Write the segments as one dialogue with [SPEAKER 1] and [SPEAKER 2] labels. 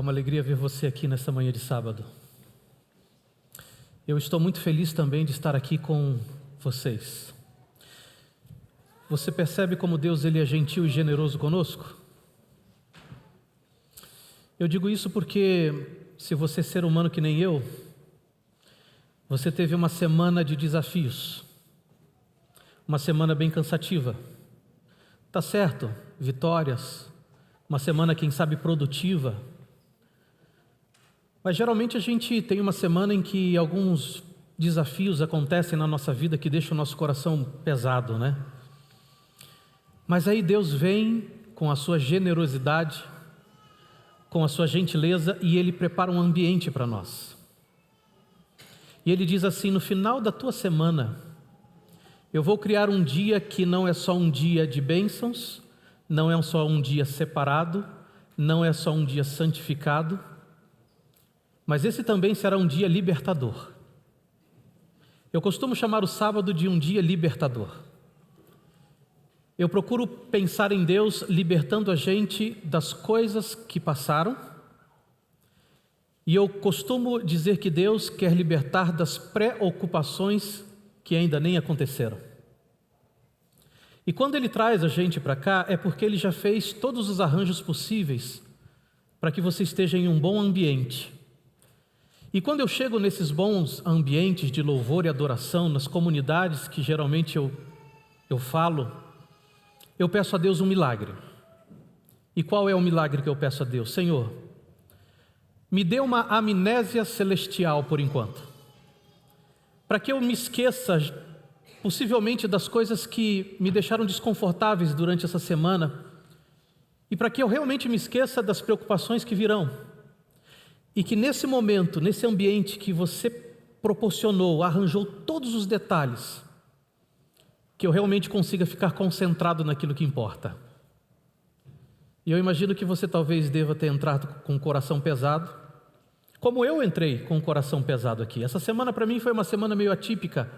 [SPEAKER 1] uma alegria ver você aqui nessa manhã de sábado. Eu estou muito feliz também de estar aqui com vocês. Você percebe como Deus ele é gentil e generoso conosco? Eu digo isso porque, se você é ser humano que nem eu, você teve uma semana de desafios, uma semana bem cansativa. Tá certo, vitórias, uma semana, quem sabe, produtiva. Mas geralmente a gente tem uma semana em que alguns desafios acontecem na nossa vida que deixam o nosso coração pesado, né? Mas aí Deus vem com a sua generosidade, com a sua gentileza, e Ele prepara um ambiente para nós. E Ele diz assim: no final da tua semana, eu vou criar um dia que não é só um dia de bênçãos, não é só um dia separado, não é só um dia santificado, mas esse também será um dia libertador. Eu costumo chamar o sábado de um dia libertador. Eu procuro pensar em Deus libertando a gente das coisas que passaram, e eu costumo dizer que Deus quer libertar das preocupações que ainda nem aconteceram. E quando Ele traz a gente para cá, é porque Ele já fez todos os arranjos possíveis para que você esteja em um bom ambiente. E quando eu chego nesses bons ambientes de louvor e adoração, nas comunidades que geralmente eu falo, eu peço a Deus um milagre. E qual é o milagre que eu peço a Deus? Senhor, me dê uma amnésia celestial por enquanto, para que eu me esqueça possivelmente das coisas que me deixaram desconfortáveis durante essa semana, e para que eu realmente me esqueça das preocupações que virão. E que nesse momento, nesse ambiente que você proporcionou, arranjou todos os detalhes, que eu realmente consiga ficar concentrado naquilo que importa. E eu imagino que você talvez deva ter entrado com o coração pesado, como eu entrei com o coração pesado aqui. Essa semana para mim foi uma semana meio atípica.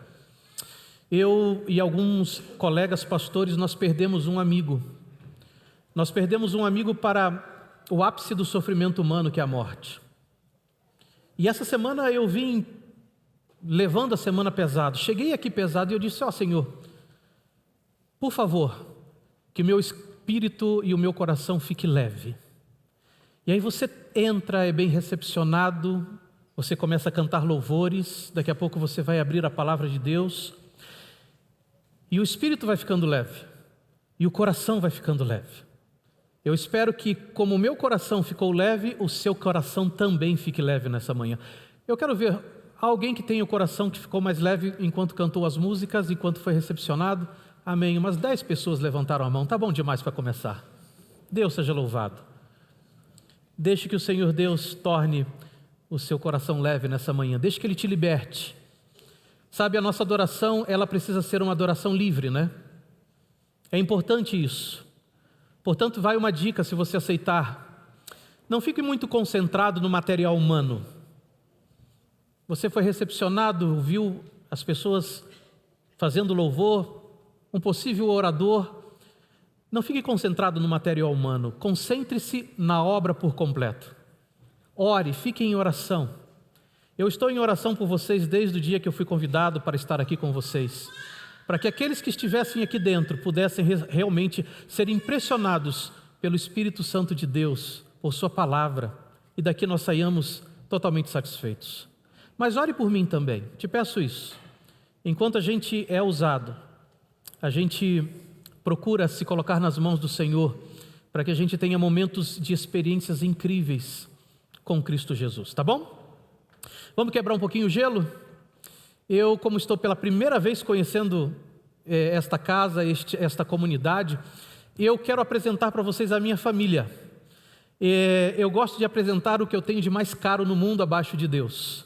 [SPEAKER 1] Eu e alguns colegas pastores, nós perdemos um amigo. Nós perdemos um amigo para o ápice do sofrimento humano, que é a morte. E essa semana eu vim levando a semana pesado. Cheguei aqui pesado e eu disse: Senhor, por favor, que o meu espírito e o meu coração fique leve. E aí você entra, é bem recepcionado, você começa a cantar louvores, daqui a pouco você vai abrir a palavra de Deus, e o espírito vai ficando leve, e o coração vai ficando leve. Eu espero que, como o meu coração ficou leve, o seu coração também fique leve nessa manhã. Eu quero ver alguém que tenha o coração que ficou mais leve enquanto cantou as músicas, enquanto foi recepcionado. Amém. Umas 10 pessoas levantaram a mão. Tá bom demais para começar. Deus seja louvado. Deixe que o Senhor Deus torne o seu coração leve nessa manhã. Deixe que Ele te liberte. Sabe, a nossa adoração, ela precisa ser uma adoração livre, né? É importante isso. Portanto, vai uma dica se você aceitar. Não fique muito concentrado no material humano. Você foi recepcionado, viu as pessoas fazendo louvor, um possível orador. Não fique concentrado no material humano. Concentre-se na obra por completo. Ore, fique em oração. Eu estou em oração por vocês desde o dia que eu fui convidado para estar aqui com vocês, para que aqueles que estivessem aqui dentro pudessem realmente ser impressionados pelo Espírito Santo de Deus, por sua palavra, e daqui nós saiamos totalmente satisfeitos. Mas ore por mim também, te peço isso. Enquanto a gente é usado, a gente procura se colocar nas mãos do Senhor, para que a gente tenha momentos de experiências incríveis com Cristo Jesus, tá bom? Vamos quebrar um pouquinho o gelo? Eu, como estou pela primeira vez conhecendo esta casa, esta comunidade, eu quero apresentar para vocês a minha família. Eu gosto de apresentar o que eu tenho de mais caro no mundo abaixo de Deus.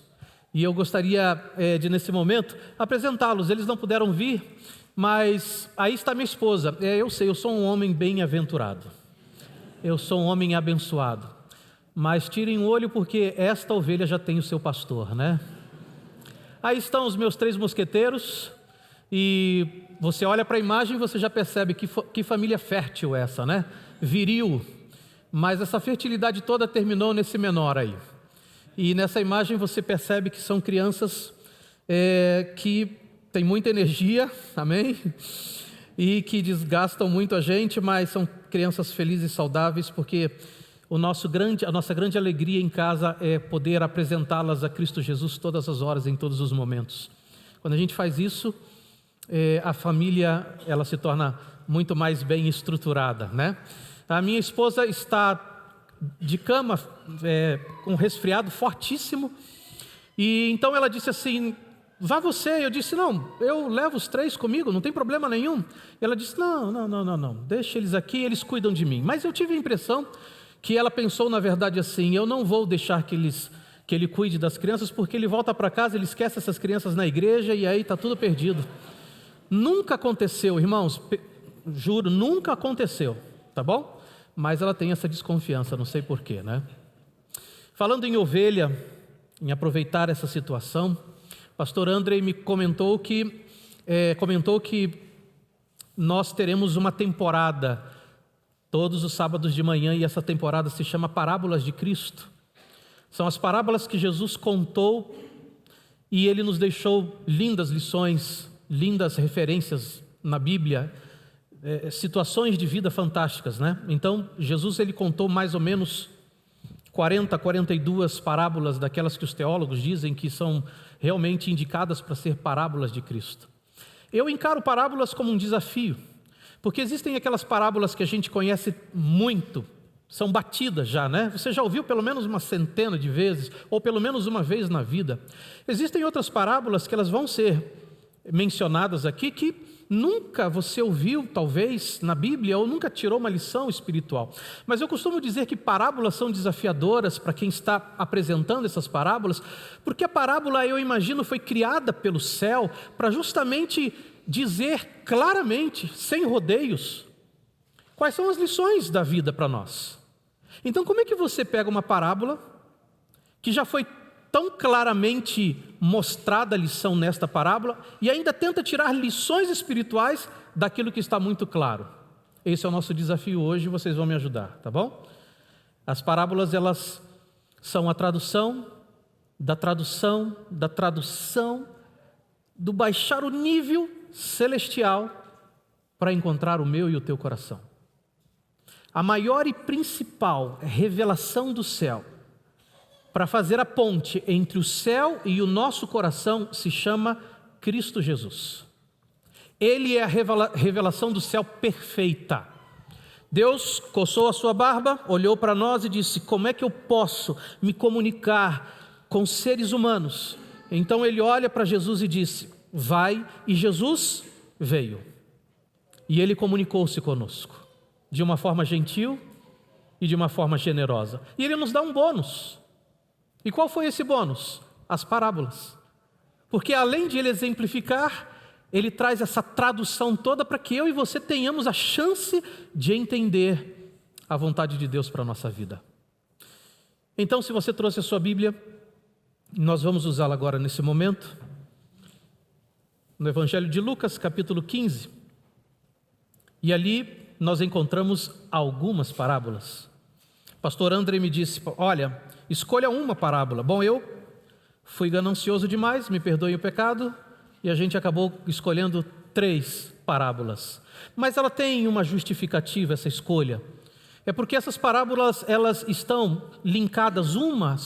[SPEAKER 1] E eu gostaria de, nesse momento, apresentá-los. Eles não puderam vir, mas aí está minha esposa. Eu sei, eu sou um homem bem-aventurado. Eu sou um homem abençoado. Mas tirem o olho, porque esta ovelha já tem o seu pastor, né? Aí estão os meus 3 mosqueteiros, e você olha para a imagem e você já percebe que família fértil essa, né? Viril, mas essa fertilidade toda terminou nesse menor aí. E nessa imagem você percebe que são crianças que têm muita energia, amém? E que desgastam muito a gente, mas são crianças felizes e saudáveis, porque a nossa grande alegria em casa é poder apresentá-las a Cristo Jesus todas as horas, em todos os momentos. Quando a gente faz isso, a família ela se torna muito mais bem estruturada, né? A minha esposa está de cama com um resfriado fortíssimo, e então ela disse assim: vá você. Eu disse: não, eu levo os 3 comigo, não tem problema nenhum. E ela disse: não, deixa eles aqui, eles cuidam de mim. Mas eu tive a impressão que ela pensou, na verdade, assim: eu não vou deixar que ele cuide das crianças, porque ele volta para casa, ele esquece essas crianças na igreja e aí está tudo perdido. Nunca aconteceu, irmãos, juro, nunca aconteceu, tá bom? Mas ela tem essa desconfiança, não sei porquê, né? Falando em ovelha, em aproveitar essa situação, o pastor Andrei me comentou que nós teremos uma temporada todos os sábados de manhã, e essa temporada se chama Parábolas de Cristo. São as parábolas que Jesus contou e ele nos deixou lindas lições, lindas referências na Bíblia, situações de vida fantásticas, né? Então, Jesus ele contou mais ou menos 42 parábolas daquelas que os teólogos dizem que são realmente indicadas para ser parábolas de Cristo. Eu encaro parábolas como um desafio, porque existem aquelas parábolas que a gente conhece muito, são batidas já, né? Você já ouviu pelo menos uma centena de vezes, ou pelo menos uma vez na vida. Existem outras parábolas que elas vão ser mencionadas aqui, que nunca você ouviu, talvez, na Bíblia, ou nunca tirou uma lição espiritual. Mas eu costumo dizer que parábolas são desafiadoras para quem está apresentando essas parábolas, porque a parábola, eu imagino, foi criada pelo céu para justamente dizer claramente, sem rodeios, quais são as lições da vida para nós. Então, como é que você pega uma parábola que já foi tão claramente mostrada a lição nesta parábola e ainda tenta tirar lições espirituais daquilo que está muito claro? Esse é o nosso desafio hoje, vocês vão me ajudar, tá bom? As parábolas, elas são a tradução, do baixar o nível celestial para encontrar o meu e o teu coração. A maior e principal revelação do céu para fazer a ponte entre o céu e o nosso coração se chama Cristo Jesus. Ele é a revelação do céu perfeita. Deus coçou a sua barba, olhou para nós e disse: como é que eu posso me comunicar com seres humanos? Então ele olha para Jesus e disse: vai, e Jesus veio. E ele comunicou-se conosco, de uma forma gentil e de uma forma generosa. E ele nos dá um bônus. E qual foi esse bônus? As parábolas. Porque além de ele exemplificar, ele traz essa tradução toda para que eu e você tenhamos a chance de entender a vontade de Deus para a nossa vida. Então, se você trouxe a sua Bíblia, nós vamos usá-la agora nesse momento, no Evangelho de Lucas, capítulo 15. E ali nós encontramos algumas parábolas. O pastor André me disse: olha, escolha uma parábola. Bom, eu fui ganancioso demais, me perdoe o pecado, e a gente acabou escolhendo 3 parábolas. Mas ela tem uma justificativa, essa escolha. É porque essas parábolas, elas estão linkadas uma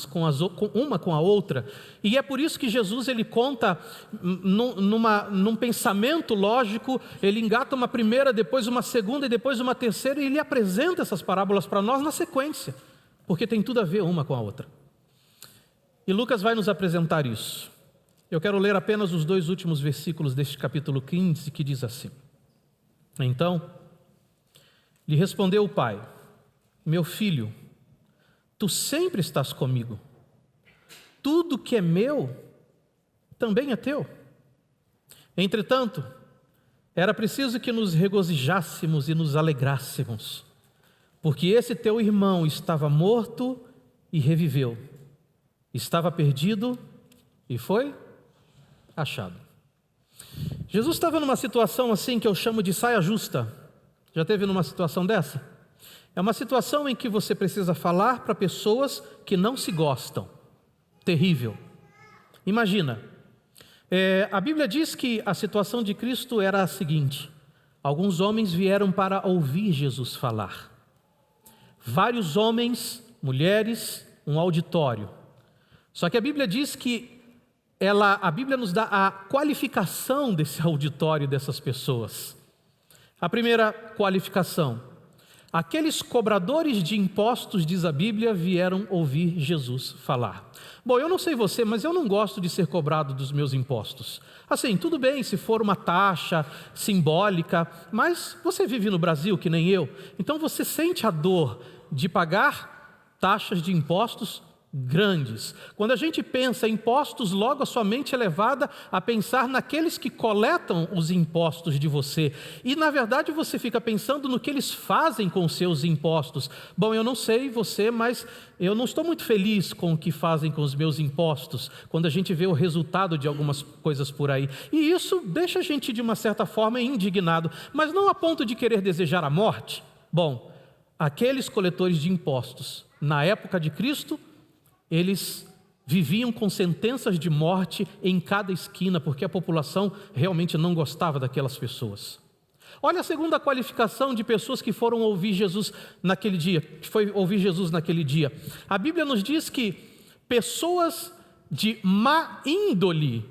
[SPEAKER 1] com a outra, e é por isso que Jesus ele conta num pensamento lógico, ele engata uma primeira, depois uma segunda e depois uma terceira, e ele apresenta essas parábolas para nós na sequência, porque tem tudo a ver uma com a outra. E Lucas vai nos apresentar isso. Eu quero ler apenas os 2 últimos versículos deste capítulo 15, que diz assim: então lhe respondeu o pai: meu filho, tu sempre estás comigo. Tudo que é meu também é teu. Entretanto, era preciso que nos regozijássemos e nos alegrássemos, porque esse teu irmão estava morto e reviveu, estava perdido e foi achado. Jesus estava numa situação assim que eu chamo de saia justa. Já teve numa situação dessa? É uma situação em que você precisa falar para pessoas que não se gostam. Terrível. Imagina, a Bíblia diz que a situação de Cristo era a seguinte: alguns homens vieram para ouvir Jesus falar. Vários homens, mulheres, um auditório. Só que a Bíblia diz que a Bíblia nos dá a qualificação desse auditório, dessas pessoas. A primeira qualificação: aqueles cobradores de impostos, diz a Bíblia, vieram ouvir Jesus falar. Bom, eu não sei você, mas eu não gosto de ser cobrado dos meus impostos. Assim, tudo bem se for uma taxa simbólica, mas você vive no Brasil que nem eu, então você sente a dor de pagar taxas de impostos grandes. Quando a gente pensa em impostos, logo a sua mente é levada a pensar naqueles que coletam os impostos de você. E na verdade você fica pensando no que eles fazem com os seus impostos. Bom, eu não sei você, mas eu não estou muito feliz com o que fazem com os meus impostos, quando a gente vê o resultado de algumas coisas por aí. E isso deixa a gente de uma certa forma indignado, mas não a ponto de querer desejar a morte. Bom, aqueles coletores de impostos, na época de Cristo, eles viviam com sentenças de morte em cada esquina, porque a população realmente não gostava daquelas pessoas. Olha a segunda qualificação de pessoas que foram ouvir Jesus naquele dia, que foi ouvir Jesus naquele dia. A Bíblia nos diz que pessoas de má índole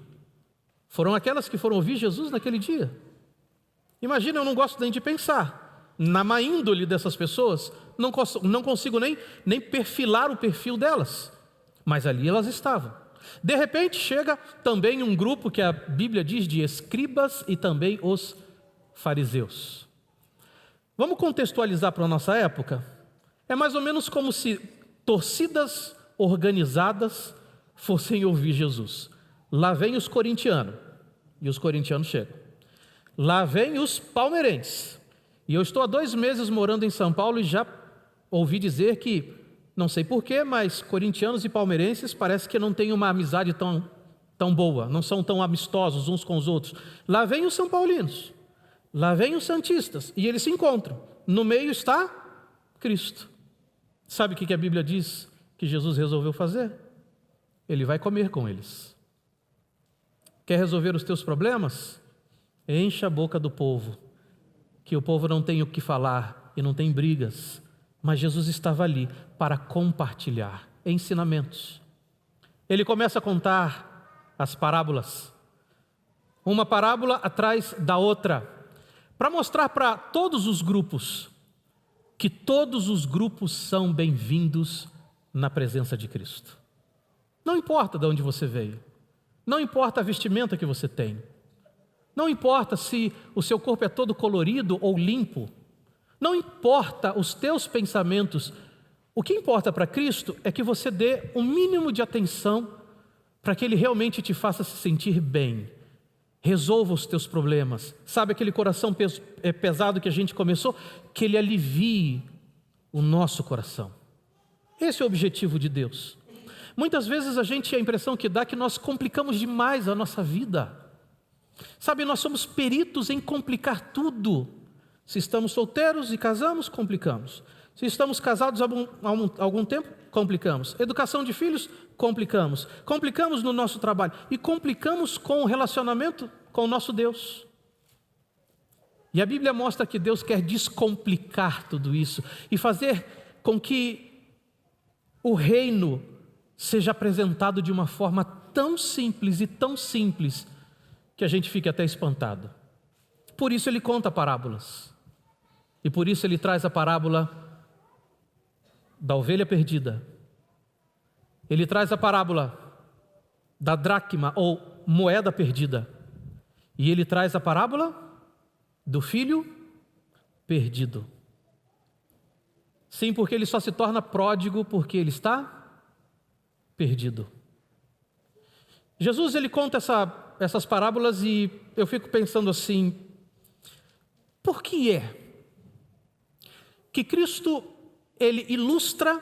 [SPEAKER 1] foram aquelas que foram ouvir Jesus naquele dia. Imagina, eu não gosto nem de pensar na má índole dessas pessoas, não consigo nem perfilar o perfil delas. Mas ali elas estavam. De repente chega também um grupo que a Bíblia diz de escribas e também os fariseus. Vamos contextualizar para a nossa época? É mais ou menos como se torcidas organizadas fossem ouvir Jesus. Lá vem os corintianos, e os corintianos chegam. Lá vem os palmeirenses. E eu estou há 2 meses morando em São Paulo e já ouvi dizer que, não sei porquê, mas corintianos e palmeirenses parece que não têm uma amizade tão boa, não são tão amistosos uns com os outros. Lá vem os são paulinos, lá vem os santistas, e eles se encontram. No meio está Cristo. Sabe o que a Bíblia diz que Jesus resolveu fazer? Ele vai comer com eles. Quer resolver os teus problemas? Encha a boca do povo, que o povo não tem o que falar e não tem brigas. Mas Jesus estava ali para compartilhar ensinamentos. Ele começa a contar as parábolas, uma parábola atrás da outra, para mostrar para todos os grupos que todos os grupos são bem-vindos na presença de Cristo. Não importa de onde você veio, não importa a vestimenta que você tem, não importa se o seu corpo é todo colorido ou limpo, não importa os teus pensamentos, o que importa para Cristo é que você dê um mínimo de atenção para que Ele realmente te faça se sentir bem, resolva os teus problemas. Sabe aquele coração pesado que a gente começou? Que Ele alivie o nosso coração. Esse é o objetivo de Deus. Muitas vezes a impressão que dá que nós complicamos demais a nossa vida. Sabe, nós somos peritos em complicar tudo. Se estamos solteiros e casamos, complicamos. Se estamos casados há algum tempo, complicamos. Educação de filhos, complicamos. Complicamos no nosso trabalho. E complicamos com o relacionamento com o nosso Deus. E a Bíblia mostra que Deus quer descomplicar tudo isso e fazer com que o reino seja apresentado de uma forma tão simples e tão simples que a gente fique até espantado. Por isso Ele conta parábolas. E por isso Ele traz a parábola da ovelha perdida. Ele traz a parábola da dracma ou moeda perdida. E Ele traz a parábola do filho perdido. Sim, porque ele só se torna pródigo porque ele está perdido. Jesus, ele conta essas parábolas e eu fico pensando assim, por que é que Cristo, ele ilustra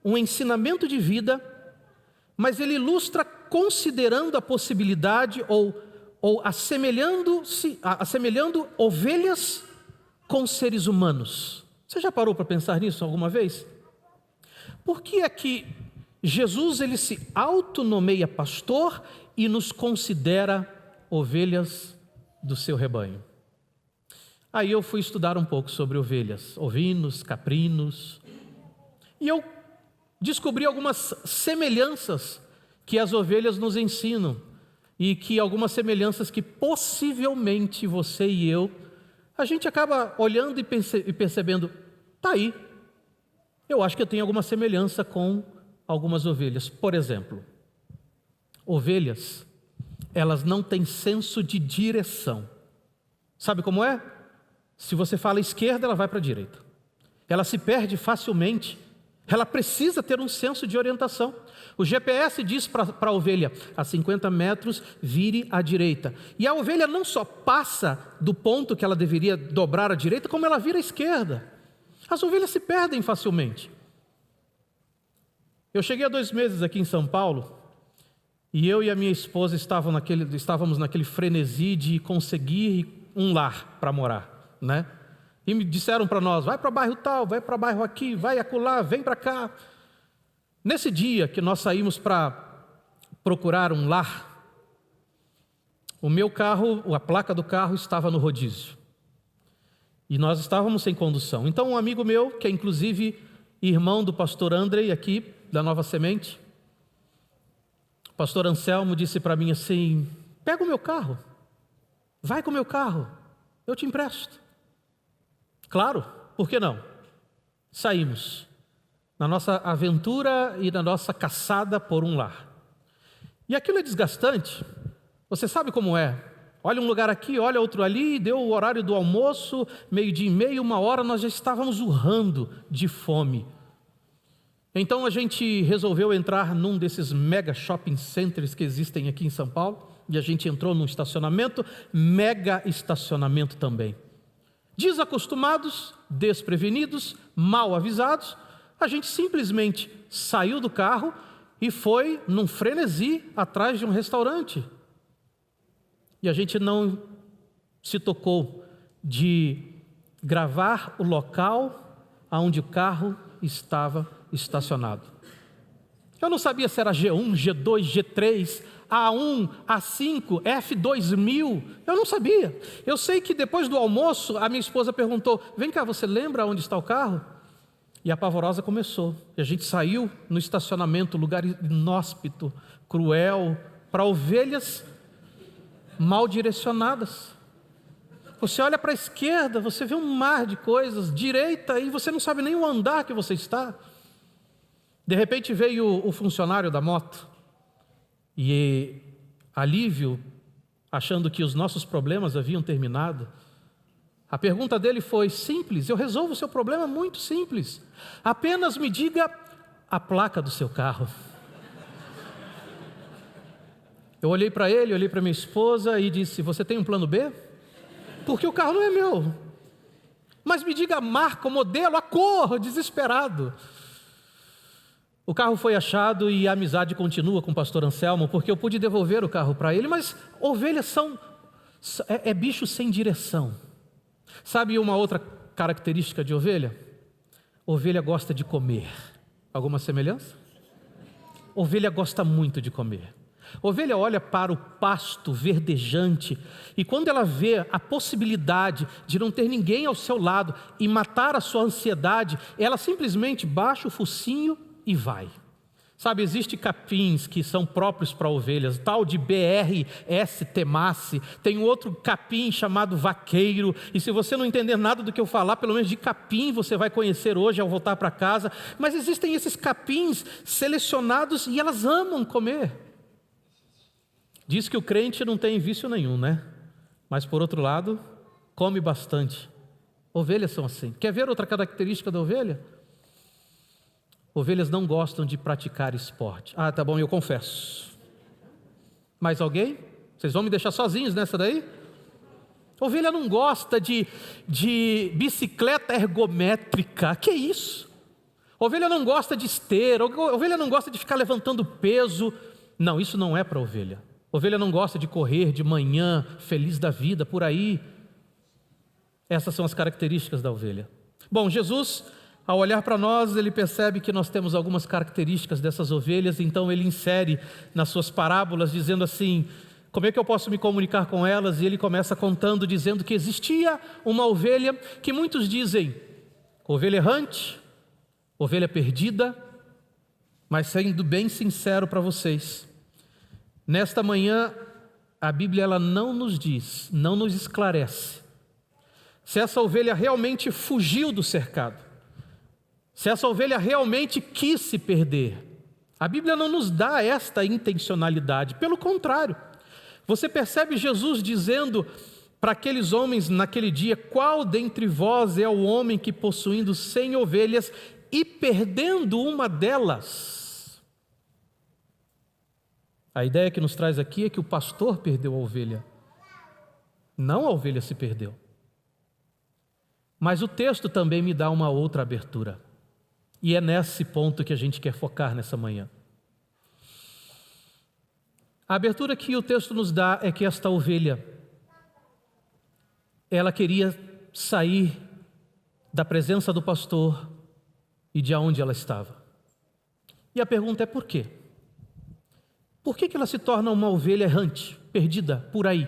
[SPEAKER 1] um ensinamento de vida, mas ele ilustra considerando a possibilidade ou assemelhando ovelhas com seres humanos? Você já parou para pensar nisso alguma vez? Por que é que Jesus ele se autonomeia pastor e nos considera ovelhas do seu rebanho? Aí eu fui estudar um pouco sobre ovelhas, ovinos, caprinos, e eu descobri algumas semelhanças que as ovelhas nos ensinam, e que algumas semelhanças que possivelmente você e eu, a gente acaba olhando e percebendo, está aí, eu acho que eu tenho alguma semelhança com algumas ovelhas. Por exemplo, ovelhas, elas não têm senso de direção. Sabe como é? Se você fala esquerda, ela vai para a direita. Ela se perde facilmente. Ela precisa ter um senso de orientação. O GPS diz para a ovelha, a 50 metros, vire à direita. E a ovelha não só passa do ponto que ela deveria dobrar à direita, como ela vira à esquerda. As ovelhas se perdem facilmente. Eu cheguei há 2 meses aqui em São Paulo, e eu e a minha esposa estávamos naquele frenesi de conseguir um lar para morar, né? E me disseram para nós, vai para bairro tal, vai para bairro aqui, vai acolá, vem para cá. Nesse dia que nós saímos para procurar um lar, o meu carro, a placa do carro estava no rodízio. E nós estávamos sem condução. Então um amigo meu, que é inclusive irmão do pastor Andrei aqui, da Nova Semente, o pastor Anselmo disse para mim assim, pega o meu carro, vai com o meu carro, eu te empresto. Claro, por que não? Saímos na nossa aventura e na nossa caçada por um lar. E aquilo é desgastante, você sabe como é. Olha um lugar aqui, olha outro ali, deu o horário do almoço, 12:30, 1h, nós já estávamos urrando de fome. Então a gente resolveu entrar num desses mega shopping centers que existem aqui em São Paulo, e a gente entrou num estacionamento, mega estacionamento também. Desacostumados, desprevenidos, mal avisados, a gente simplesmente saiu do carro e foi num frenesi atrás de um restaurante. E a gente não se tocou de gravar o local onde o carro estava estacionado. Eu não sabia se era G1, G2, G3, A1, A5, F2000, eu não sabia. Eu sei que depois do almoço, a minha esposa perguntou, vem cá, você lembra onde está o carro? E a pavorosa começou. E a gente saiu no estacionamento, lugar inóspito, cruel, para ovelhas mal direcionadas. Você olha para a esquerda, você vê um mar de coisas, direita, e você não sabe nem o andar que você está. De repente veio o funcionário da moto, e alívio, achando que os nossos problemas haviam terminado. A pergunta dele foi simples, eu resolvo o seu problema muito simples. Apenas me diga a placa do seu carro. Eu olhei para ele, olhei para minha esposa e disse, você tem um plano B? Porque o carro não é meu. Mas me diga a marca, o modelo, a cor, desesperado. O carro foi achado e a amizade continua com o pastor Anselmo, porque eu pude devolver o carro para ele, mas ovelhas é bicho sem direção. Sabe uma outra característica de ovelha? Ovelha gosta de comer. Alguma semelhança? Ovelha gosta muito de comer. Ovelha olha para o pasto verdejante e quando ela vê a possibilidade de não ter ninguém ao seu lado e matar a sua ansiedade, ela simplesmente baixa o focinho e vai. Sabe, existem capins que são próprios para ovelhas, tal de BRS Temasse, tem outro capim chamado vaqueiro, e se você não entender nada do que eu falar, pelo menos de capim você vai conhecer hoje ao voltar para casa, mas existem esses capins selecionados e elas amam comer. Diz que o crente não tem vício nenhum, né? Mas por outro lado, come bastante. Ovelhas são assim. Quer ver outra característica da ovelha? Ovelhas não gostam de praticar esporte. Ah, tá bom, eu confesso. Mais alguém? Vocês vão me deixar sozinhos nessa daí? Ovelha não gosta de bicicleta ergométrica. Que isso? Ovelha não gosta de esteira. Ovelha não gosta de ficar levantando peso. Não, isso não é para ovelha. Ovelha não gosta de correr de manhã, feliz da vida, por aí. Essas são as características da ovelha. Bom, Jesus, ao olhar para nós, ele percebe que nós temos algumas características dessas ovelhas, então ele insere nas suas parábolas, dizendo assim: como é que eu posso me comunicar com elas? E ele começa contando, dizendo que existia uma ovelha que muitos dizem ovelha errante, ovelha perdida, mas sendo bem sincero para vocês, nesta manhã a Bíblia ela não nos diz, não nos esclarece se essa ovelha realmente fugiu do cercado, se essa ovelha realmente quis se perder. A Bíblia não nos dá esta intencionalidade, pelo contrário. Você percebe Jesus dizendo para aqueles homens naquele dia: qual dentre vós é o homem que, possuindo 100 ovelhas e perdendo uma delas? A ideia que nos traz aqui é que o pastor perdeu a ovelha, não a ovelha se perdeu. Mas o texto também me dá uma outra abertura, e é nesse ponto que a gente quer focar nessa manhã. A abertura que o texto nos dá é que esta ovelha, ela queria sair da presença do pastor e de onde ela estava. E a pergunta é por quê? Por que ela se torna uma ovelha errante, perdida por aí?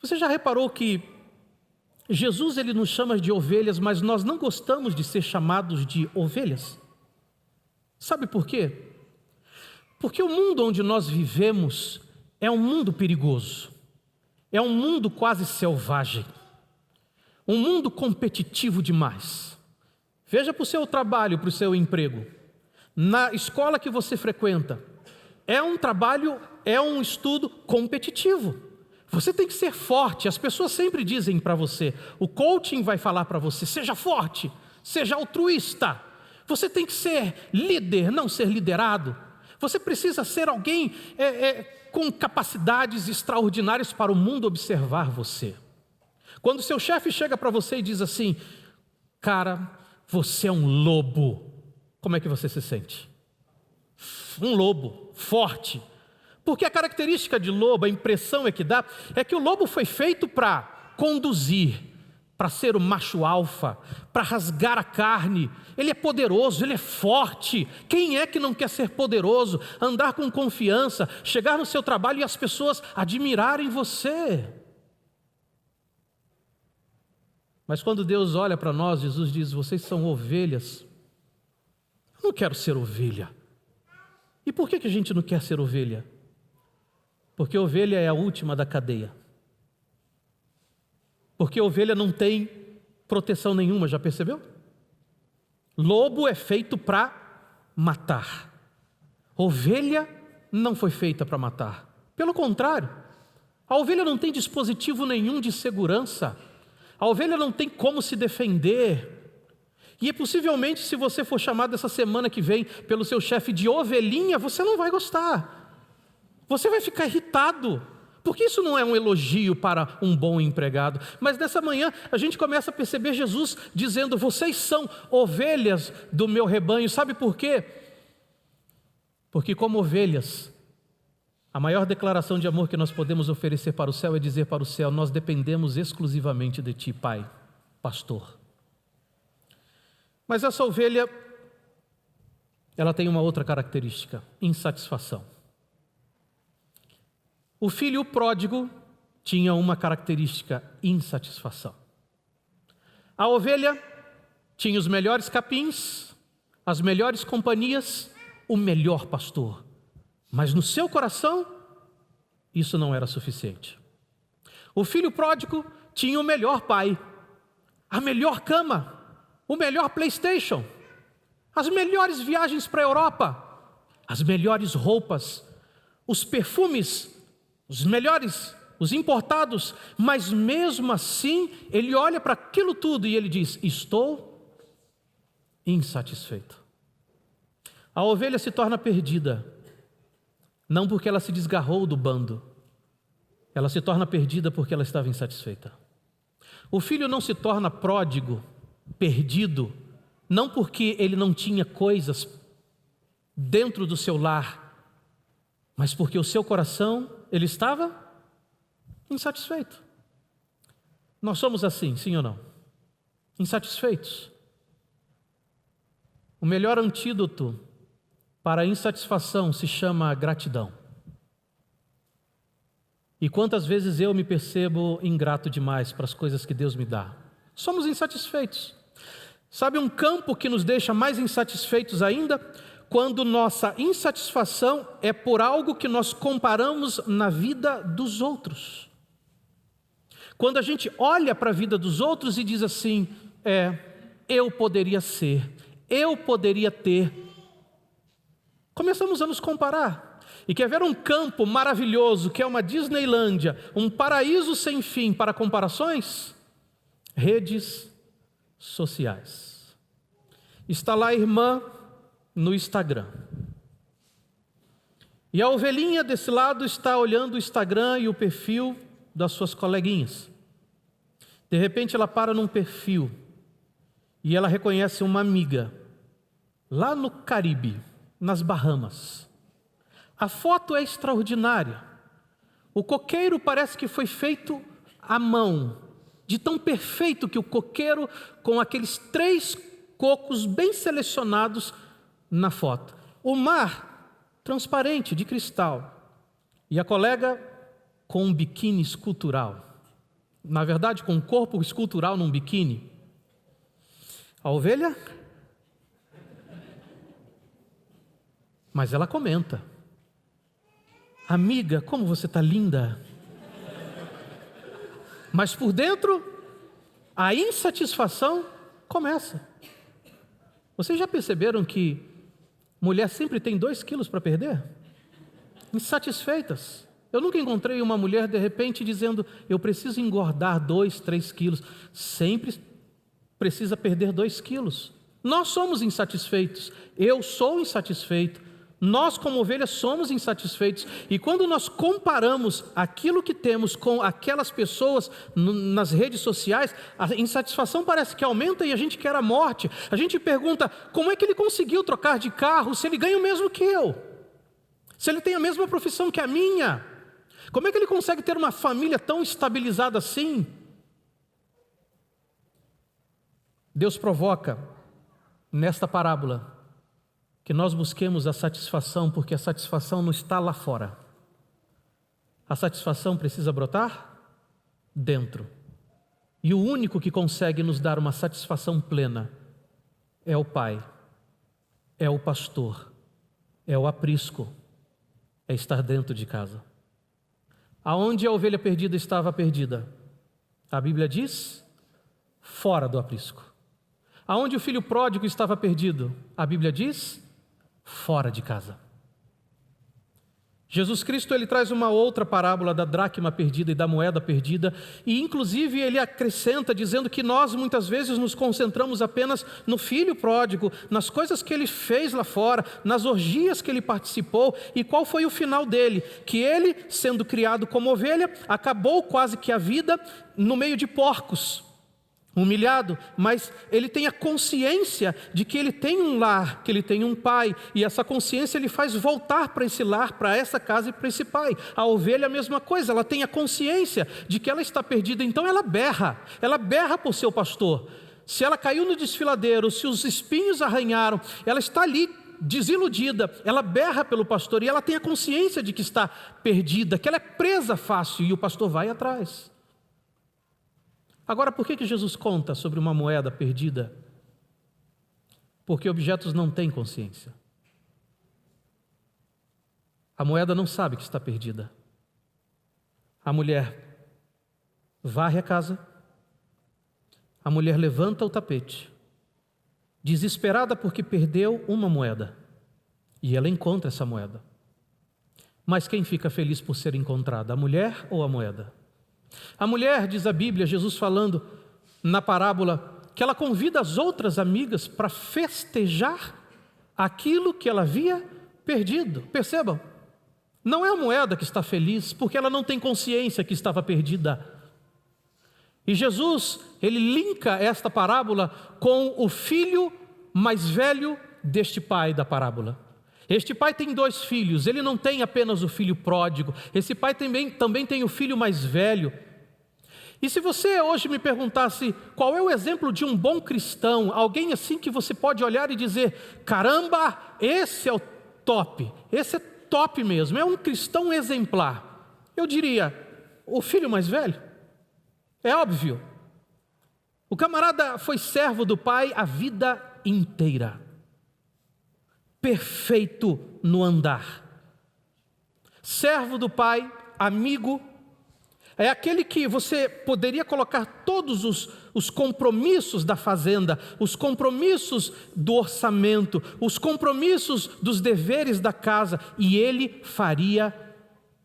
[SPEAKER 1] Você já reparou que Jesus ele nos chama de ovelhas, mas nós não gostamos de ser chamados de ovelhas? Sabe por quê? Porque o mundo onde nós vivemos é um mundo perigoso, é um mundo quase selvagem, um mundo competitivo demais. Veja para o seu trabalho, para o seu emprego, na escola que você frequenta, é um trabalho, é um estudo competitivo. Você tem que ser forte. As pessoas sempre dizem para você, o coaching vai falar para você: seja forte, seja altruísta. Você tem que ser líder, não ser liderado. Você precisa ser alguém com capacidades extraordinárias para o mundo observar você. Quando seu chefe chega para você e diz assim: cara, você é um lobo, como é que você se sente? Um lobo, forte. Porque a característica de lobo, a impressão que dá, é que o lobo foi feito para conduzir, para ser o macho alfa, para rasgar a carne. Ele é poderoso, ele é forte. Quem é que não quer ser poderoso, andar com confiança, chegar no seu trabalho e as pessoas admirarem você? Mas quando Deus olha para nós, Jesus diz: vocês são ovelhas. Eu não quero ser ovelha. E por que a gente não quer ser ovelha? Porque ovelha é a última da cadeia. Porque ovelha não tem proteção nenhuma, já percebeu? Lobo é feito para matar. Ovelha não foi feita para matar. Pelo contrário, a ovelha não tem dispositivo nenhum de segurança. A ovelha não tem como se defender. E possivelmente, se você for chamado essa semana que vem pelo seu chefe de ovelhinha, você não vai gostar. Você vai ficar irritado, porque isso não é um elogio para um bom empregado. Mas nessa manhã a gente começa a perceber Jesus dizendo: vocês são ovelhas do meu rebanho. Sabe por quê? Porque como ovelhas, a maior declaração de amor que nós podemos oferecer para o céu é dizer para o céu: nós dependemos exclusivamente de Ti, Pai, Pastor. Mas essa ovelha, ela tem uma outra característica: insatisfação. O filho pródigo tinha uma característica: insatisfação. A ovelha tinha os melhores capins, as melhores companhias, o melhor pastor. Mas no seu coração, isso não era suficiente. O filho pródigo tinha o melhor pai, a melhor cama, o melhor PlayStation, as melhores viagens para a Europa, as melhores roupas, os perfumes, os melhores, os importados, mas mesmo assim, ele olha para aquilo tudo e ele diz: estou insatisfeito. A ovelha se torna perdida, não porque ela se desgarrou do bando, ela se torna perdida porque ela estava insatisfeita. O filho não se torna pródigo, perdido, não porque ele não tinha coisas dentro do seu lar, mas porque o seu coração, ele estava insatisfeito. Nós somos assim, sim ou não? insatisfeitos. O melhor antídoto para a insatisfação se chama gratidão. E quantas vezes eu me percebo ingrato demais para as coisas que Deus me dá? Somos insatisfeitos. Sabe um campo que nos deixa mais insatisfeitos ainda? Quando nossa insatisfação é por algo que nós comparamos na vida dos outros. Quando a gente olha para a vida dos outros e diz assim, eu poderia ser, eu poderia ter. Começamos a nos comparar. E quer ver um campo maravilhoso, que é uma Disneylândia, um paraíso sem fim para comparações? Redes sociais. Está lá a irmã no Instagram. E a ovelhinha desse lado está olhando o Instagram e o perfil das suas coleguinhas. De repente ela para num perfil e ela reconhece uma amiga lá no Caribe, nas Bahamas. A foto é extraordinária. O coqueiro parece que foi feito à mão, de tão perfeito que o coqueiro, com aqueles 3 cocos bem selecionados na foto. O mar transparente, de cristal. E a colega com um biquíni escultural. Na verdade, com um corpo escultural num biquíni. A ovelha? Mas ela comenta. Amiga, como você está linda. Mas por dentro, a insatisfação começa. Vocês já perceberam que mulher sempre tem 2 quilos para perder? Insatisfeitas. Eu nunca encontrei uma mulher de repente dizendo, eu preciso engordar 2, 3 quilos. Sempre precisa perder 2 quilos. Nós somos insatisfeitos. Eu sou insatisfeito. Nós, como ovelhas, somos insatisfeitos. E quando nós comparamos aquilo que temos com aquelas pessoas nas redes sociais, a insatisfação parece que aumenta e a gente quer a morte. A gente pergunta, como é que ele conseguiu trocar de carro se ele ganha o mesmo que eu? Se ele tem a mesma profissão que a minha? Como é que ele consegue ter uma família tão estabilizada assim? Deus provoca, nesta parábola, que nós busquemos a satisfação, porque a satisfação não está lá fora. A satisfação precisa brotar dentro. E o único que consegue nos dar uma satisfação plena é o Pai, é o pastor, é o aprisco, é estar dentro de casa. Aonde a ovelha perdida estava perdida? A Bíblia diz, fora do aprisco. Aonde o filho pródigo estava perdido? A Bíblia diz, fora de casa. Jesus Cristo, ele traz uma outra parábola da dracma perdida e da moeda perdida, e inclusive ele acrescenta dizendo que nós muitas vezes nos concentramos apenas no filho pródigo, nas coisas que ele fez lá fora, nas orgias que ele participou, e qual foi o final dele? Que ele, sendo criado como ovelha, acabou quase que a vida no meio de porcos, humilhado, mas ele tem a consciência de que ele tem um lar, que ele tem um pai, e essa consciência ele faz voltar para esse lar, para essa casa e para esse pai. A ovelha é a mesma coisa, ela tem a consciência de que ela está perdida, então ela berra por seu pastor. Se ela caiu no desfiladeiro, se os espinhos arranharam, ela está ali desiludida, ela berra pelo pastor e ela tem a consciência de que está perdida, que ela é presa fácil e o pastor vai atrás. Agora, por que Jesus conta sobre uma moeda perdida? Porque objetos não têm consciência. A moeda não sabe que está perdida. A mulher varre a casa, a mulher levanta o tapete, desesperada porque perdeu uma moeda, e ela encontra essa moeda. Mas quem fica feliz por ser encontrada, a mulher ou a moeda? A mulher, diz a Bíblia, Jesus falando na parábola, que ela convida as outras amigas para festejar aquilo que ela havia perdido. Percebam, não é a moeda que está feliz, porque ela não tem consciência que estava perdida. E Jesus, ele linka esta parábola com o filho mais velho deste pai da parábola. Este pai tem 2 filhos, ele não tem apenas o filho pródigo, esse pai também tem o filho mais velho. E se você hoje me perguntasse qual é o exemplo de um bom cristão, alguém assim que você pode olhar e dizer, caramba, esse é o top, esse é top mesmo, é um cristão exemplar, eu diria, o filho mais velho. É óbvio, o camarada foi servo do pai a vida inteira, perfeito no andar, servo do pai, amigo. É aquele que você poderia colocar todos os compromissos da fazenda, os compromissos do orçamento, os compromissos dos deveres da casa, e ele faria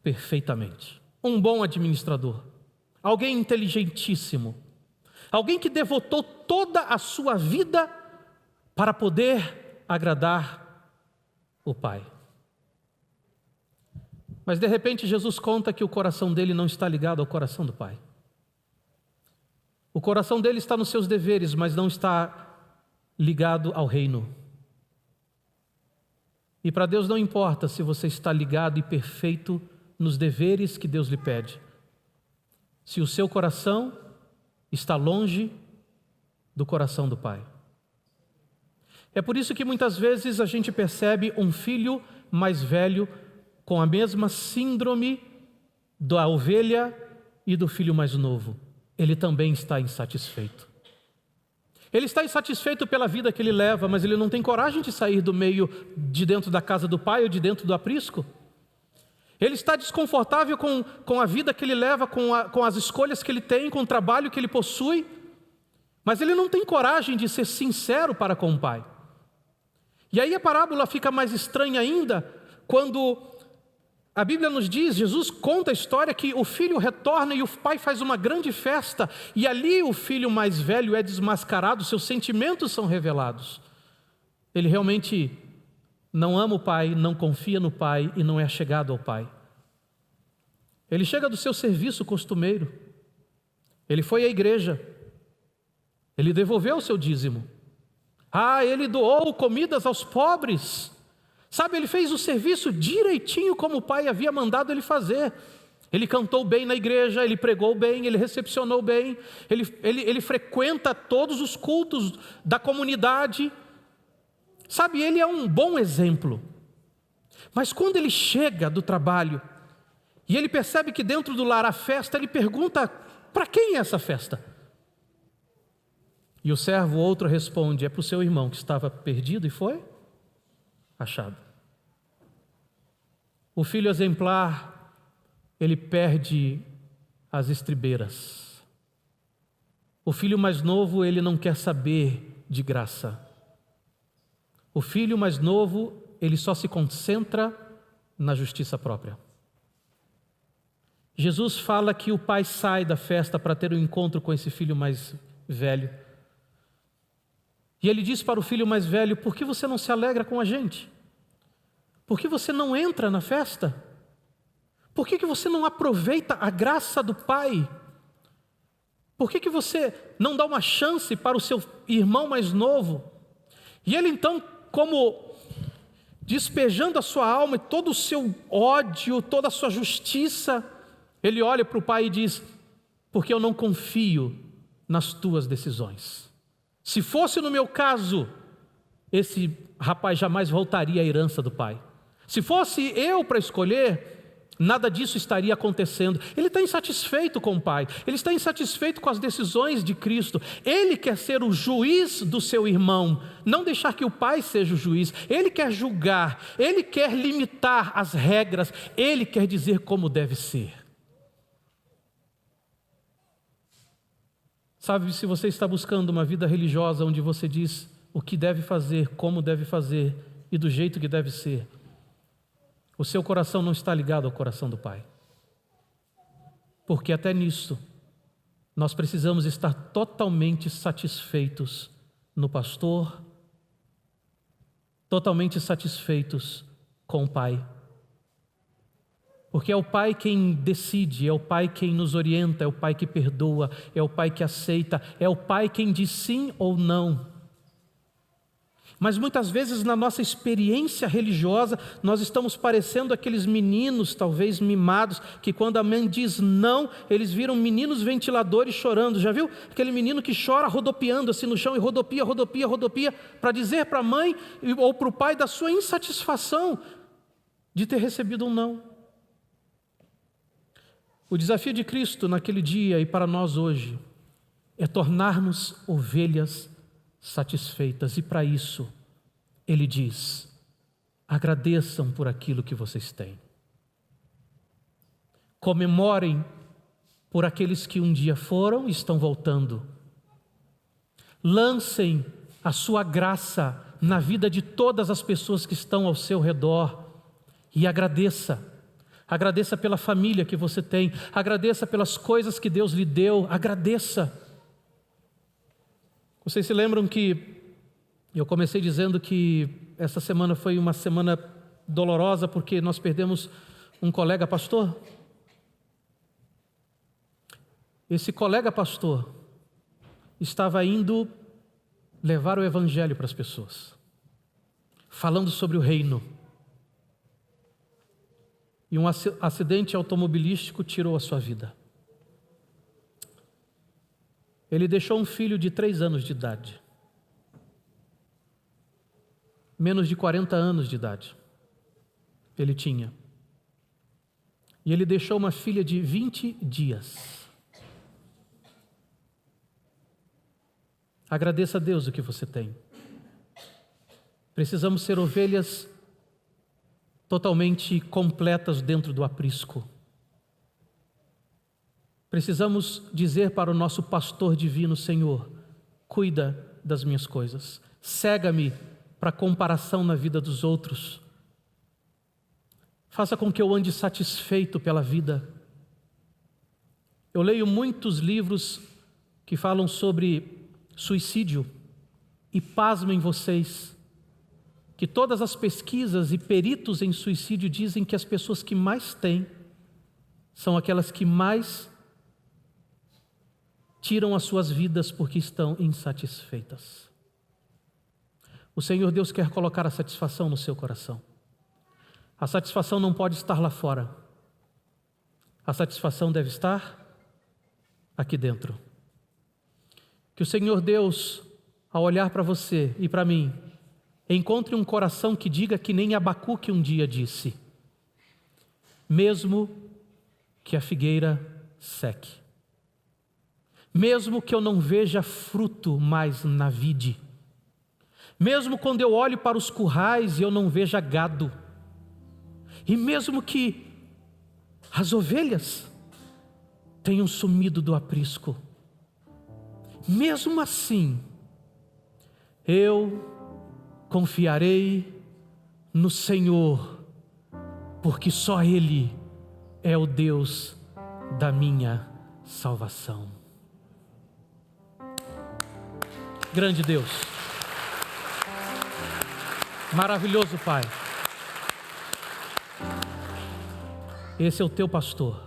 [SPEAKER 1] perfeitamente. Um bom administrador, alguém inteligentíssimo, alguém que devotou toda a sua vida para poder agradar o Pai. Mas de repente Jesus conta que o coração dele não está ligado ao coração do Pai. O coração dele está nos seus deveres, mas não está ligado ao reino. E para Deus não importa se você está ligado e perfeito nos deveres que Deus lhe pede, se o seu coração está longe do coração do Pai. É por isso que muitas vezes a gente percebe um filho mais velho com a mesma síndrome da ovelha e do filho mais novo. Ele também está insatisfeito. Ele está insatisfeito pela vida que ele leva, mas ele não tem coragem de sair do meio de dentro da casa do pai ou de dentro do aprisco. Ele está desconfortável com a vida que ele leva, com as escolhas que ele tem, com o trabalho que ele possui, mas ele não tem coragem de ser sincero para com o pai. E aí a parábola fica mais estranha ainda, quando a Bíblia nos diz, Jesus conta a história que o filho retorna e o pai faz uma grande festa, e ali o filho mais velho é desmascarado, seus sentimentos são revelados. Ele realmente não ama o pai, não confia no pai e não é chegado ao pai. Ele chega do seu serviço costumeiro, ele foi à igreja, ele devolveu o seu dízimo, ele doou comidas aos pobres. Sabe, ele fez o serviço direitinho como o pai havia mandado ele fazer. Ele cantou bem na igreja, ele pregou bem, ele recepcionou bem, ele frequenta todos os cultos da comunidade. Sabe, ele é um bom exemplo. Mas quando ele chega do trabalho e ele percebe que dentro do lar há festa, ele pergunta, para quem é essa festa? E o servo outro responde, é para o seu irmão que estava perdido e foi achado. O filho exemplar, ele perde as estribeiras. O filho mais novo, ele não quer saber de graça. O filho mais novo, ele só se concentra na justiça própria. Jesus fala que o pai sai da festa para ter um encontro com esse filho mais velho. E ele diz para o filho mais velho, por que você não se alegra com a gente? Por que você não entra na festa? Por que você não aproveita a graça do Pai? Por que você não dá uma chance para o seu irmão mais novo? E ele então, como despejando a sua alma e todo o seu ódio, toda a sua justiça, ele olha para o pai e diz, porque eu não confio nas tuas decisões. Se fosse no meu caso, esse rapaz jamais voltaria à herança do pai. Se fosse eu para escolher, nada disso estaria acontecendo. Ele está insatisfeito com o pai, ele está insatisfeito com as decisões de Cristo. Ele quer ser o juiz do seu irmão, não deixar que o pai seja o juiz. Ele quer julgar, ele quer limitar as regras, ele quer dizer como deve ser. Sabe, se você está buscando uma vida religiosa onde você diz o que deve fazer, como deve fazer e do jeito que deve ser, o seu coração não está ligado ao coração do Pai. Porque até nisso, nós precisamos estar totalmente satisfeitos no pastor, totalmente satisfeitos com o Pai. Porque é o Pai quem decide, é o Pai quem nos orienta, é o Pai que perdoa, é o Pai que aceita, é o Pai quem diz sim ou não. Mas muitas vezes na nossa experiência religiosa, nós estamos parecendo aqueles meninos, talvez mimados, que quando a mãe diz não, eles viram meninos ventiladores chorando. Já viu? Aquele menino que chora rodopiando assim no chão e rodopia, para dizer para a mãe ou para o pai da sua insatisfação de ter recebido um não. O desafio de Cristo naquele dia e para nós hoje é tornar-nos ovelhas satisfeitas, e para isso Ele diz: agradeçam por aquilo que vocês têm, comemorem por aqueles que um dia foram e estão voltando, lancem a sua graça na vida de todas as pessoas que estão ao seu redor e agradeça pela família que você tem, agradeça pelas coisas que Deus lhe deu, agradeça. Vocês se lembram que eu comecei dizendo que essa semana foi uma semana dolorosa porque nós perdemos um colega pastor? Esse colega pastor estava indo levar o evangelho para as pessoas, falando sobre o reino. E um acidente automobilístico tirou a sua vida. Ele deixou um filho de 3 anos de idade. Menos de 40 anos de idade ele tinha. E ele deixou uma filha de 20 dias. Agradeça a Deus o que você tem. Precisamos ser ovelhas totalmente completas dentro do aprisco. Precisamos dizer para o nosso pastor divino: Senhor, cuida das minhas coisas, cega-me para comparação na vida dos outros, faça com que eu ande satisfeito pela vida. Eu leio muitos livros que falam sobre suicídio, e pasmem vocês, que todas as pesquisas e peritos em suicídio dizem que as pessoas que mais têm são aquelas que mais tiram as suas vidas porque estão insatisfeitas. O Senhor Deus quer colocar a satisfação no seu coração. A satisfação não pode estar lá fora. A satisfação deve estar aqui dentro. Que o Senhor Deus, ao olhar para você e para mim, encontre um coração que diga que nem Abacuque um dia disse: mesmo que a figueira seque, mesmo que eu não veja fruto mais na vide, mesmo quando eu olho para os currais e eu não veja gado, e mesmo que as ovelhas tenham sumido do aprisco, mesmo assim, eu confiarei no Senhor, porque só Ele é o Deus da minha salvação. Grande Deus, maravilhoso Pai, esse é o teu pastor.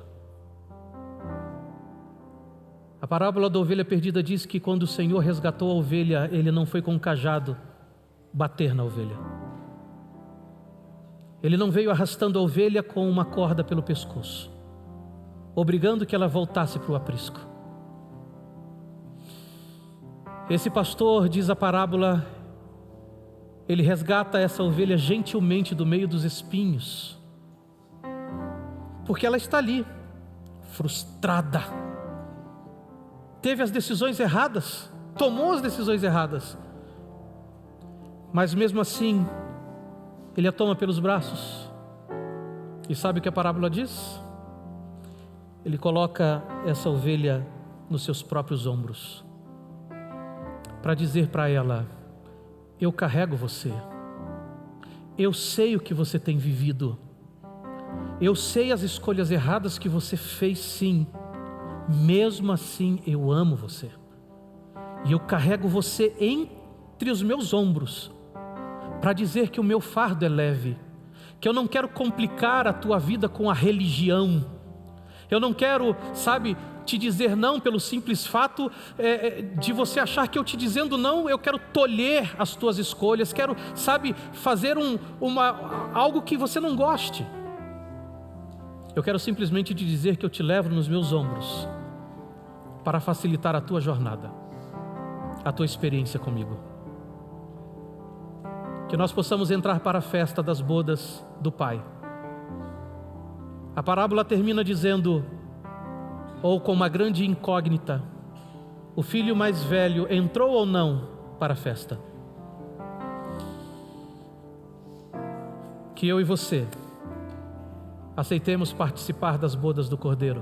[SPEAKER 1] A parábola da ovelha perdida diz que quando o Senhor resgatou a ovelha, Ele não foi com um cajado bater na ovelha. Ele não veio arrastando a ovelha com uma corda pelo pescoço, obrigando que ela voltasse para o aprisco. Esse pastor, diz a parábola, ele resgata essa ovelha gentilmente do meio dos espinhos, porque ela está ali, frustrada, teve as decisões erradas, tomou as decisões erradas, mas mesmo assim, Ele a toma pelos braços. E sabe o que a parábola diz? Ele coloca essa ovelha nos seus próprios ombros, para dizer para ela: eu carrego você, eu sei o que você tem vivido, eu sei as escolhas erradas que você fez, sim, mesmo assim eu amo você, e eu carrego você entre os meus ombros, para dizer que o meu fardo é leve, que eu não quero complicar a tua vida com a religião, eu não quero, te dizer não pelo simples fato de você achar que eu te dizendo não, eu quero tolher as tuas escolhas, quero, sabe, fazer algo que você não goste. Eu quero simplesmente te dizer que eu te levo nos meus ombros para facilitar a tua jornada, a tua experiência comigo. Que nós possamos entrar para a festa das bodas do Pai. A parábola termina dizendo, ou com uma grande incógnita: o filho mais velho entrou ou não para a festa? Que eu e você aceitemos participar das bodas do Cordeiro.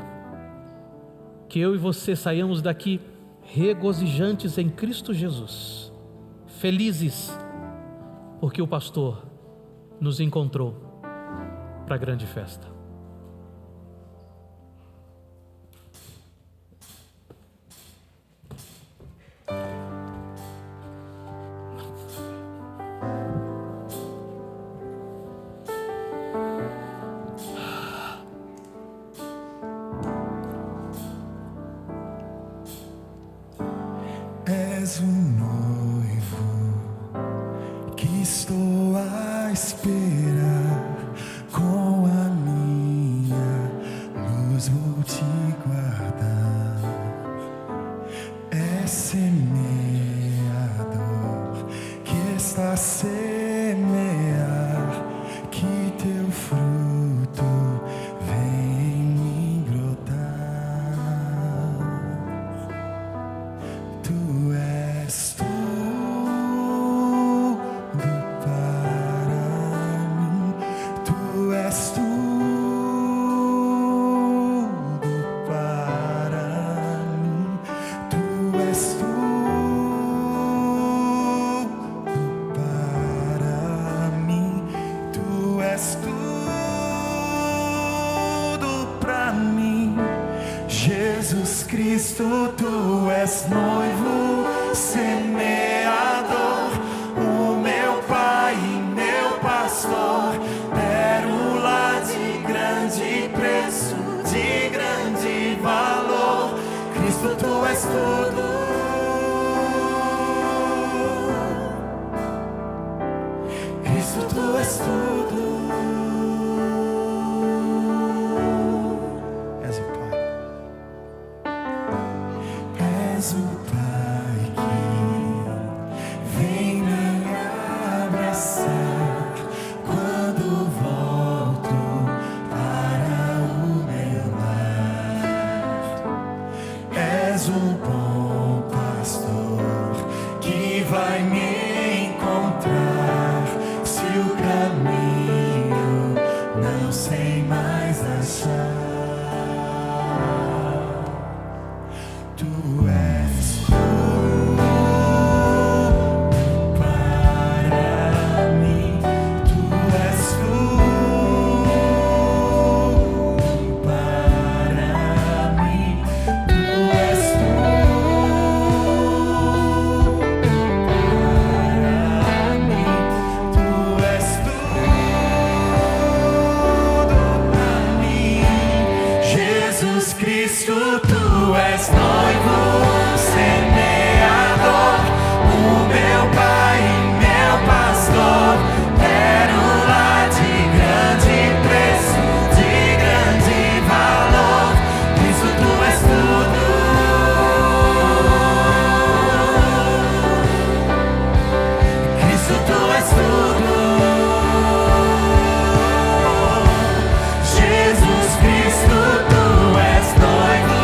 [SPEAKER 1] Que eu e você saiamos daqui regozijantes em Cristo Jesus, felizes, porque o pastor nos encontrou para a grande festa.
[SPEAKER 2] És um noivo que estou à espera, com a minha luz vou te guardar. És semeador que está a semear, que teu fruto vem em mim brotar. Tu és tudo para mim, tu és tudo para mim, tu és tudo para mim, tu és tudo para mim. Jesus Cristo, tu és noivo, semeador, o meu Pai e meu pastor, pérola de grande preço, de grande valor. Cristo, tu és tudo. Cristo, tu és tudo. És o Pai. És o Pai que vem me abraçar quando volto para o meu lar. És um bom pastor que vai me encontrar se o caminho não sei mais achar. Tu és tudo para mim, tu és tudo para mim, tu és tudo para mim, tu és tudo para mim. Jesus Cristo, tu és noivo, semeador, o meu Pai e meu pastor, pérola de grande preço, de grande valor. Cristo, tu és tudo. Cristo, tu és tudo. Jesus Cristo, tu és noivo,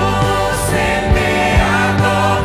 [SPEAKER 2] semeador,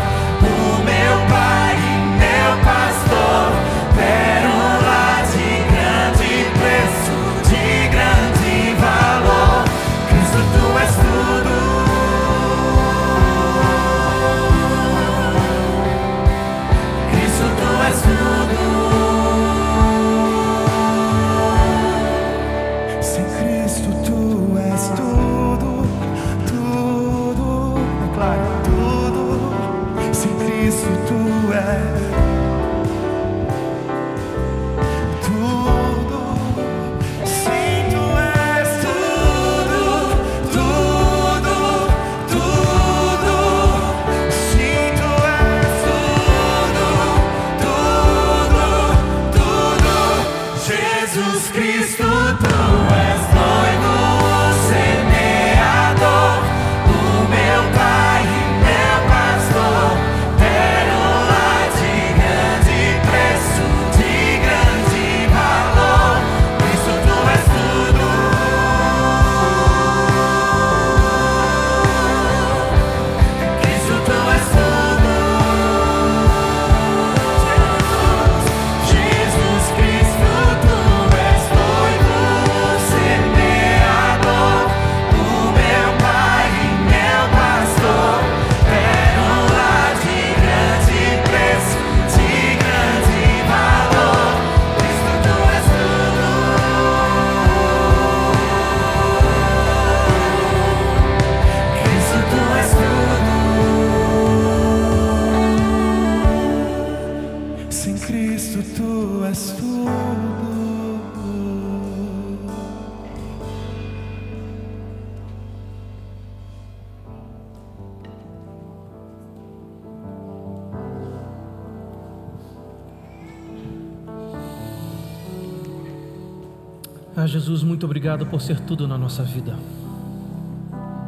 [SPEAKER 1] Jesus, muito obrigado por ser tudo na nossa vida.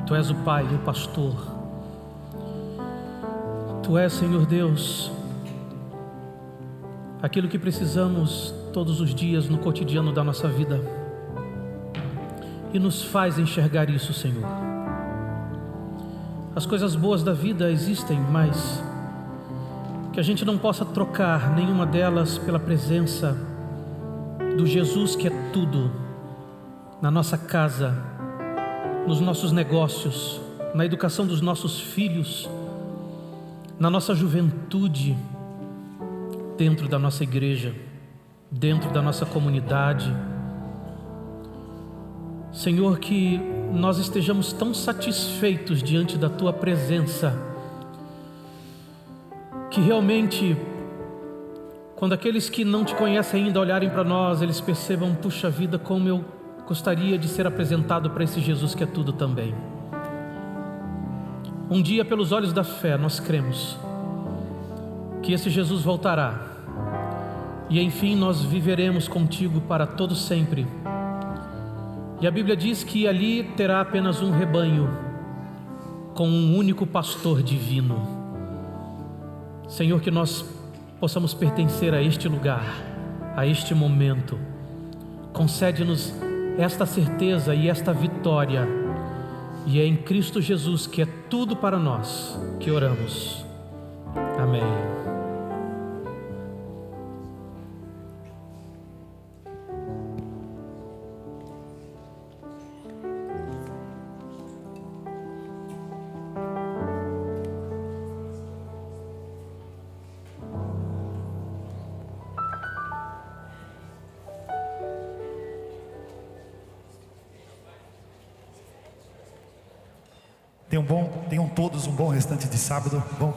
[SPEAKER 1] Tu és o Pai, o Pastor. Tu és, Senhor Deus, aquilo que precisamos todos os dias no cotidiano da nossa vida. E nos faz enxergar isso, Senhor. As coisas boas da vida existem, mas que a gente não possa trocar nenhuma delas pela presença do Jesus que é tudo, na nossa casa, nos nossos negócios, na educação dos nossos filhos, na nossa juventude, dentro da nossa igreja, dentro da nossa comunidade. Senhor, que nós estejamos tão satisfeitos diante da Tua presença, que realmente, quando aqueles que não Te conhecem ainda olharem para nós, eles percebam: puxa vida, como eu gostaria de ser apresentado para esse Jesus que é tudo também. Um dia, pelos olhos da fé, nós cremos que esse Jesus voltará, e enfim nós viveremos contigo para todo sempre. E a Bíblia diz que ali terá apenas um rebanho, com um único pastor divino. Senhor, que nós possamos pertencer a este lugar, a este momento. Concede-nos esta certeza e esta vitória. E é em Cristo Jesus, que é tudo para nós, que oramos. Amém.
[SPEAKER 3] Tenham todos um bom restante de sábado. Bom